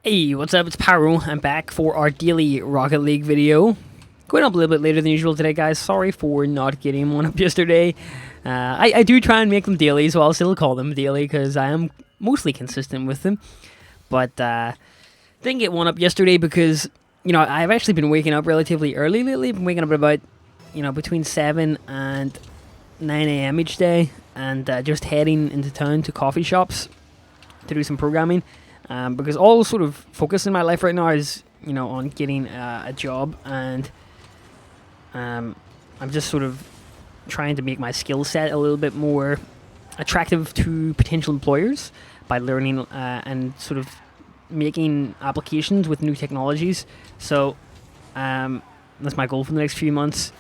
Hey, what's up? It's Pyro. I'm back for our daily Rocket League video. Going up a little bit later than usual today, guys. Sorry for not getting one up yesterday. I do try and make them daily, so I'll still call them daily because I am mostly consistent with them. But didn't get one up yesterday because, I've actually been waking up relatively early lately. I've been waking up at about, between 7 and 9 a.m. each day and just heading into town to coffee shops to do some programming. Because all sort of focus in my life right now is, on getting a job, and I'm just sort of trying to make my skill set a little bit more attractive to potential employers by learning and sort of making applications with new technologies. So that's my goal for the next few months,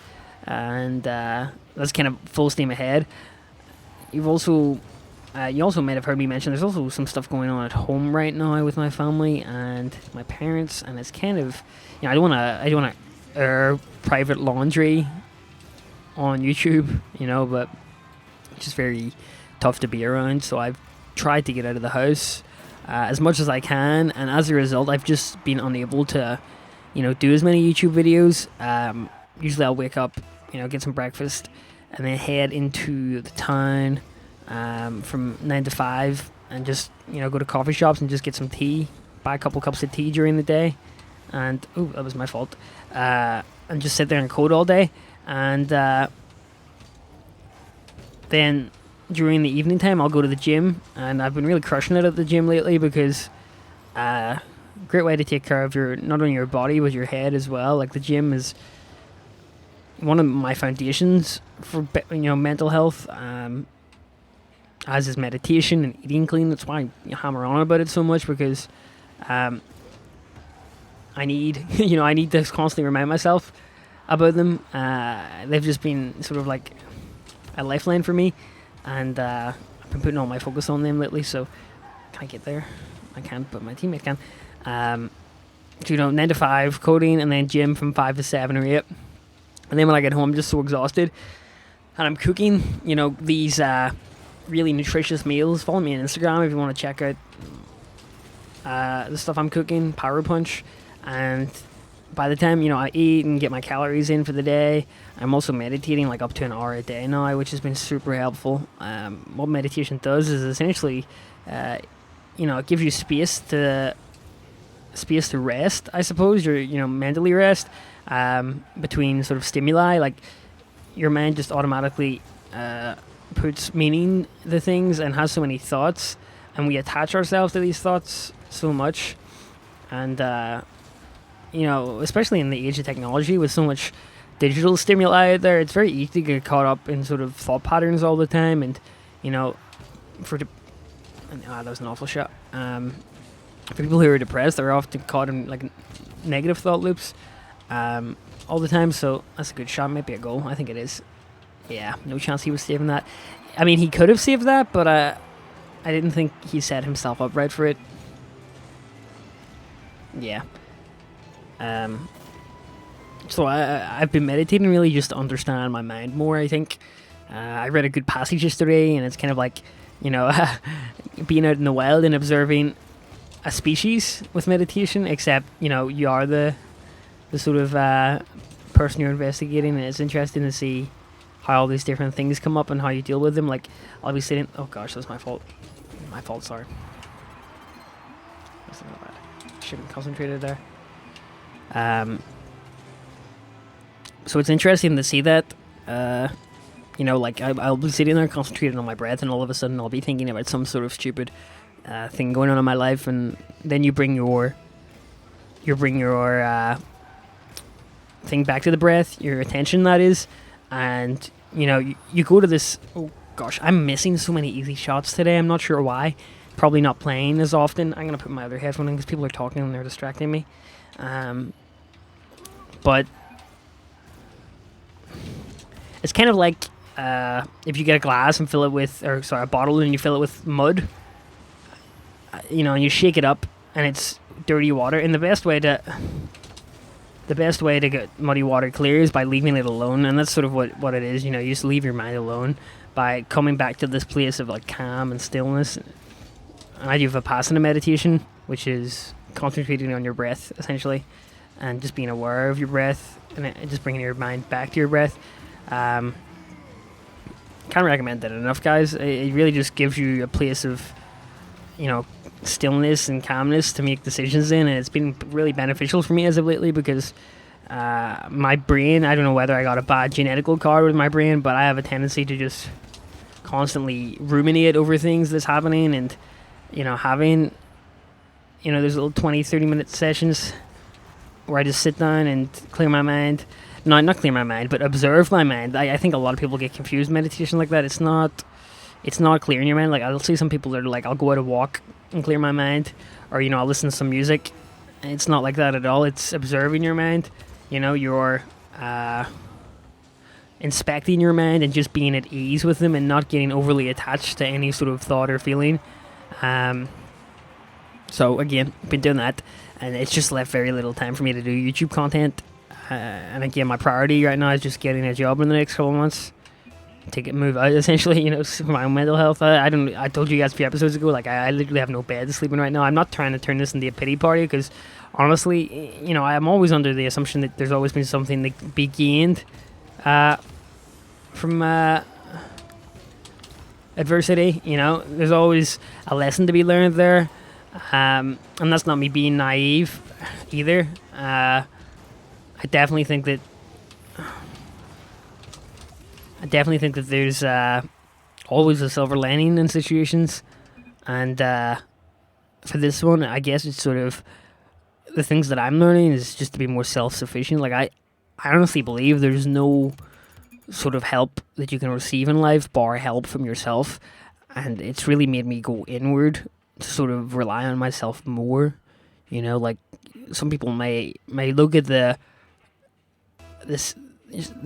and that's kind of full steam ahead. You also might have heard me mention there's also some stuff going on at home right now with my family and my parents, and it's kind of, I don't want to air private laundry on YouTube, but it's just very tough to be around. So I've tried to get out of the house as much as I can, and as a result, I've just been unable to, do as many YouTube videos. Usually, I'll wake up, get some breakfast, and then head into the town. From 9 to 5, and just go to coffee shops and just get some tea, buy a couple cups of tea during the day, and that was my fault, and just sit there and code all day, and then during the evening time I'll go to the gym, and I've been really crushing it at the gym lately because great way to take care of not only your body but your head as well. Like, the gym is one of my foundations for mental health, as is meditation and eating clean. That's why I hammer on about it so much, because I need I need to constantly remind myself about them. They've just been sort of like a lifeline for me, and I've been putting all my focus on them lately. So can I get there? I can't, but my teammate can. 9 to 5 coding, and then gym from 5 to 7 or 8, and then when I get home I'm just so exhausted, and I'm cooking these really nutritious meals. Follow me on Instagram if you want to check out the stuff I'm cooking, Pyro Punch. And by the time I eat and get my calories in for the day, I'm also meditating like up to an hour a day now, which has been super helpful. What meditation does is essentially it gives you space to rest, I suppose. You're mentally rest between sort of stimuli. Like, your mind just automatically puts meaning to things and has so many thoughts, and we attach ourselves to these thoughts so much. And especially in the age of technology with so much digital stimuli out there, it's very easy to get caught up in sort of thought patterns all the time. And that was an awful shot. For people who are depressed, they're often caught in like negative thought loops all the time. So that's a good shot. Maybe a goal. I think it is. Yeah, no chance he was saving that. I mean, he could have saved that, but I didn't think he set himself up right for it. Yeah. So I've been meditating really just to understand my mind more, I think. I read a good passage yesterday, and it's kind of like, being out in the wild and observing a species with meditation, except, you are the sort of person you're investigating, and it's interesting to see how all these different things come up and how you deal with them. Like, I'll be sitting... Oh gosh, that's my fault. Sorry. That's not bad. Should have concentrated there. So it's interesting to see that. I'll be sitting there concentrating on my breath, and all of a sudden I'll be thinking about some sort of stupid thing going on in my life, and then you bring your thing back to the breath, your attention, that is. And you go to this... Oh gosh, I'm missing so many easy shots today. I'm not sure why. Probably not playing as often. I'm gonna put my other headphone in because people are talking and they're distracting me. But it's kind of like if you get a glass and fill it with, a bottle, and you fill it with mud. And you shake it up, and it's dirty water. And the best way to get muddy water clear is by leaving it alone, and that's sort of what it is. You just leave your mind alone by coming back to this place of like calm and stillness. And I do Vipassana meditation, which is concentrating on your breath essentially, and just being aware of your breath and just bringing your mind back to your breath. Can't recommend that enough, guys. It really just gives you a place of, stillness and calmness to make decisions in, and it's been really beneficial for me as of lately because my brain, I don't know whether I got a bad genetical card with my brain, but I have a tendency to just constantly ruminate over things that's happening, and having there's little 20-30 minute sessions where I just sit down and clear my mind. No, not clear my mind, but observe my mind. I think a lot of people get confused meditation like that. It's not clearing your mind. Like, I'll see some people that are like, I'll go out a walk and clear my mind, or I'll listen to some music. It's not like that at all. It's observing your mind. You're inspecting your mind and just being at ease with them and not getting overly attached to any sort of thought or feeling. So again, been doing that, and it's just left very little time for me to do YouTube content. And again, my priority right now is just getting a job in the next couple of months, move out essentially, for my own mental health. I told you guys a few episodes ago, like I literally have no bed to sleep in right now. I'm not trying to turn this into a pity party, because honestly, I'm always under the assumption that there's always been something that be gained from adversity. There's always a lesson to be learned there, and that's not me being naive either. I definitely think that there's always a silver lining in situations, and for this one, I guess it's sort of the things that I'm learning is just to be more self-sufficient. Like, I honestly believe there's no sort of help that you can receive in life bar help from yourself, and it's really made me go inward to sort of rely on myself more. Like, some people may look at the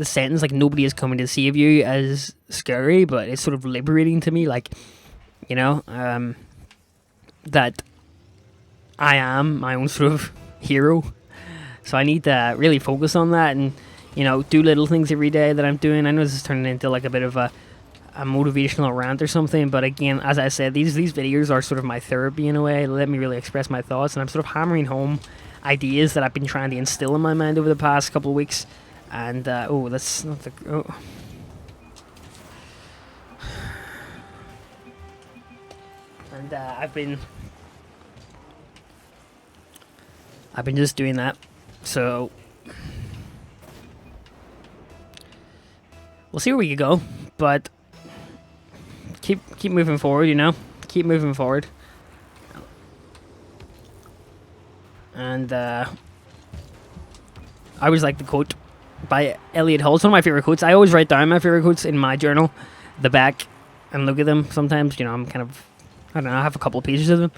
sentence like nobody is coming to save you as scary, but it's sort of liberating to me. Like, that I am my own sort of hero. So I need to really focus on that and, do little things every day that I'm doing. I know this is turning into like a bit of a motivational rant or something, but again, as I said, these videos are sort of my therapy in a way. Let me really express my thoughts, and I'm sort of hammering home ideas that I've been trying to instill in my mind over the past couple of weeks. And that's not the and I've been just doing that, so we'll see where we can go, but keep moving forward, keep moving forward. And I always like the quote by Elliot Hulse, one of my favorite quotes. I always write down my favorite quotes in my journal, the back, and look at them sometimes. I'm kind of, I don't know, I have a couple of pages of them.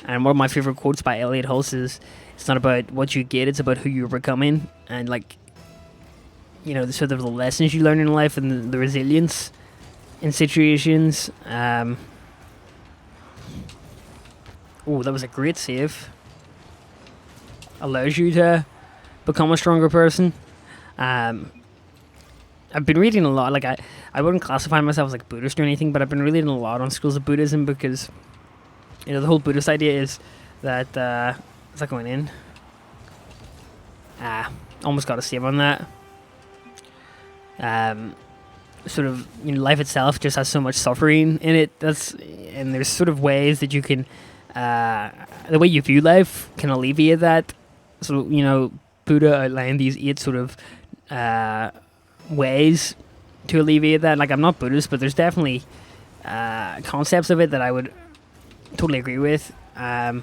And one of my favorite quotes by Elliot Hulse is, it's not about what you get, it's about who you're becoming. And like, the sort of the lessons you learn in life and the resilience in situations. That was a great save. Allows you to become a stronger person. I've been reading a lot. Like, I wouldn't classify myself as like Buddhist or anything, but I've been reading a lot on schools of Buddhism because the whole Buddhist idea is that is that going in? Almost got a save on that. Sort of, life itself just has so much suffering in it. And there's sort of ways that you can the way you view life can alleviate that. So, Buddha outlined these 8 sort of ways to alleviate that. Like, I'm not Buddhist, but there's definitely concepts of it that I would totally agree with. And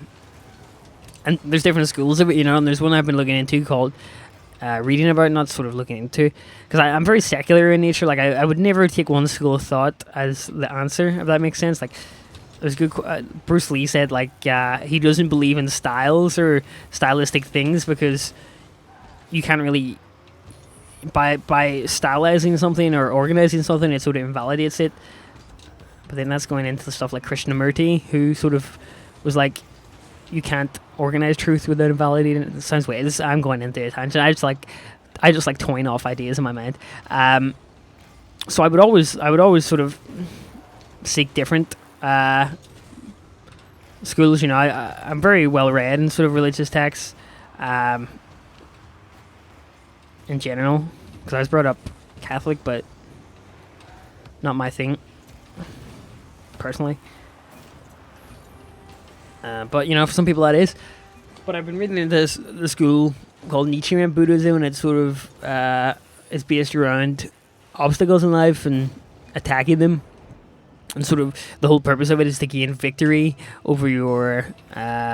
there's different schools of it, and there's one I've been looking into called reading about, not sort of looking into, because I'm very secular in nature. Like, I would never take one school of thought as the answer, if that makes sense. Like, there's good. Bruce Lee said, like, he doesn't believe in styles or stylistic things because you can't really, by stylizing something or organizing something, it sort of invalidates it. But then that's going into the stuff like Krishnamurti, who sort of was like, you can't organize truth without invalidating it. It sounds weird. I'm going into a tangent. I just like toying off ideas in my mind. So I would always sort of seek different schools. You know, I'm very well read in sort of religious texts, um, in general, because I was brought up Catholic, but not my thing personally. But you know, for some people that is. But I've been reading into the school called Nichiren Buddhism, and it's sort of it's based around obstacles in life and attacking them, and sort of the whole purpose of it is to gain victory over your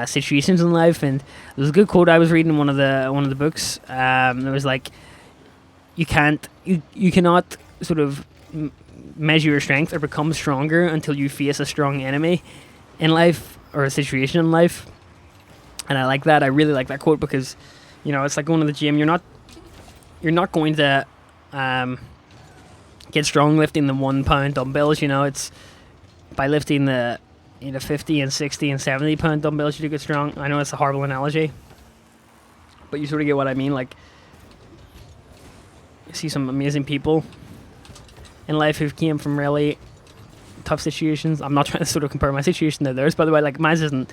situations in life. And there's a good quote I was reading in one of the books. It was like, you cannot sort of measure your strength or become stronger until you face a strong enemy in life or a situation in life. And I like that. I really like that quote because, you know, it's like going to the gym. You're not going to get strong lifting the 1 pound dumbbells. You know, it's by lifting the 50 and 60 and 70 pound dumbbells you do get strong. I know it's a horrible analogy, but you sort of get what I mean. Like, you see some amazing people in life who came from really tough situations. I'm not trying to sort of compare my situation to theirs, by the way. Like, mine isn't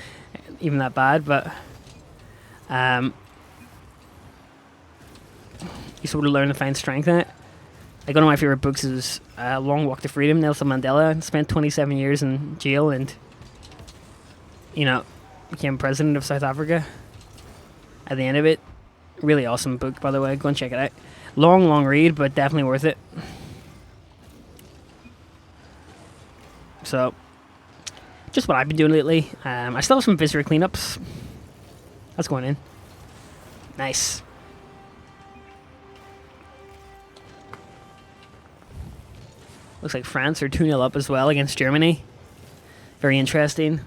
even that bad, but you sort of learn to find strength in it. Like, one of my favorite books is Long Walk to Freedom. Nelson Mandela spent 27 years in jail and, you know, became president of South Africa at the end of it. Really awesome book, by the way. Go and check it out. Long read, but definitely worth it. So, just what I've been doing lately. I still have some visitor cleanups. That's going in. Nice. Looks like France are 2-0 up as well against Germany. Very interesting.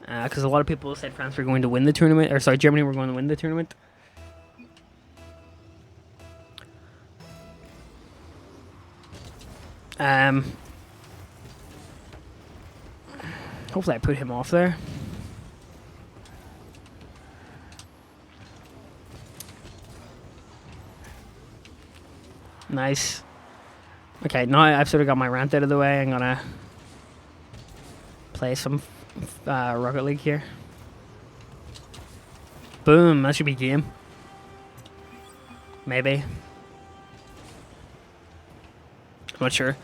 Because a lot of people said France were going to win the tournament. Or sorry, Germany were going to win the tournament. Hopefully I put him off there. Nice. Okay, now I've sort of got my rant out of the way. I'm gonna play some Rocket League here. Boom, that should be game. Maybe. I'm not sure.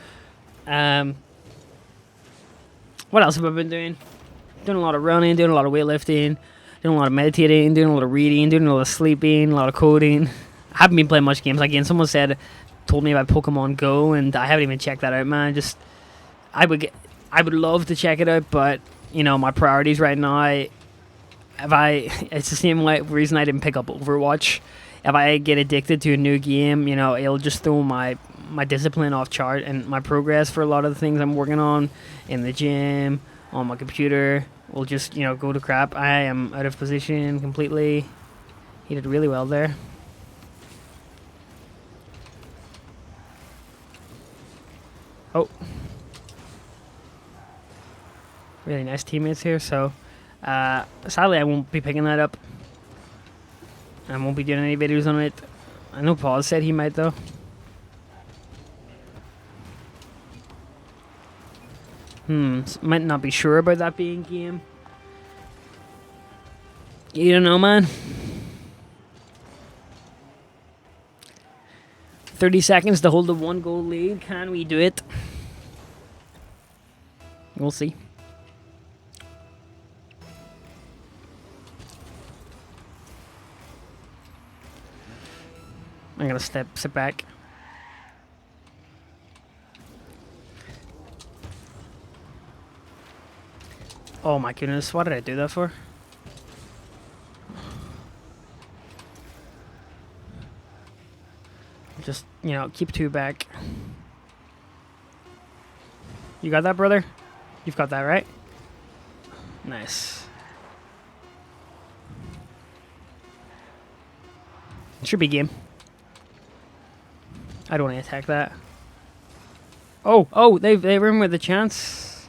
What else have I been doing? Doing a lot of running, doing a lot of weightlifting, doing a lot of meditating, doing a lot of reading, doing a lot of sleeping, a lot of coding. I haven't been playing much games. Again, someone told me about Pokemon Go, and I haven't even checked that out, man. I would love to check it out, but you know, my priorities right now. It's the same reason I didn't pick up Overwatch. If I get addicted to a new game, you know, it'll just throw my discipline off chart and my progress for a lot of the things I'm working on in the gym, on my computer, will just, you know, go to crap. I am out of position completely. He did really well there. Oh. Really nice teammates here, so sadly I won't be picking that up. I won't be doing any videos on it. I know Paul said he might though. Might not be sure about that being game. You don't know, man. 30 seconds to hold the 1-goal lead. Can we do it? We'll see. I'm gonna sit back. Oh my goodness, what did I do that for? Just, you know, keep 2 back. You got that, brother? You've got that, right? Nice. Should be game. I don't want to attack that. Oh, they were in with a chance.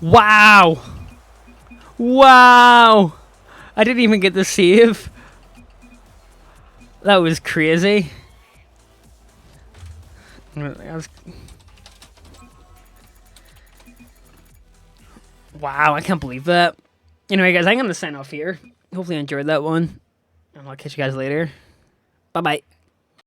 Wow! Wow! I didn't even get the save. That was crazy. Wow, I can't believe that. Anyway, guys, I'm going to sign off here. Hopefully you enjoyed that one. And I'll catch you guys later. Bye-bye.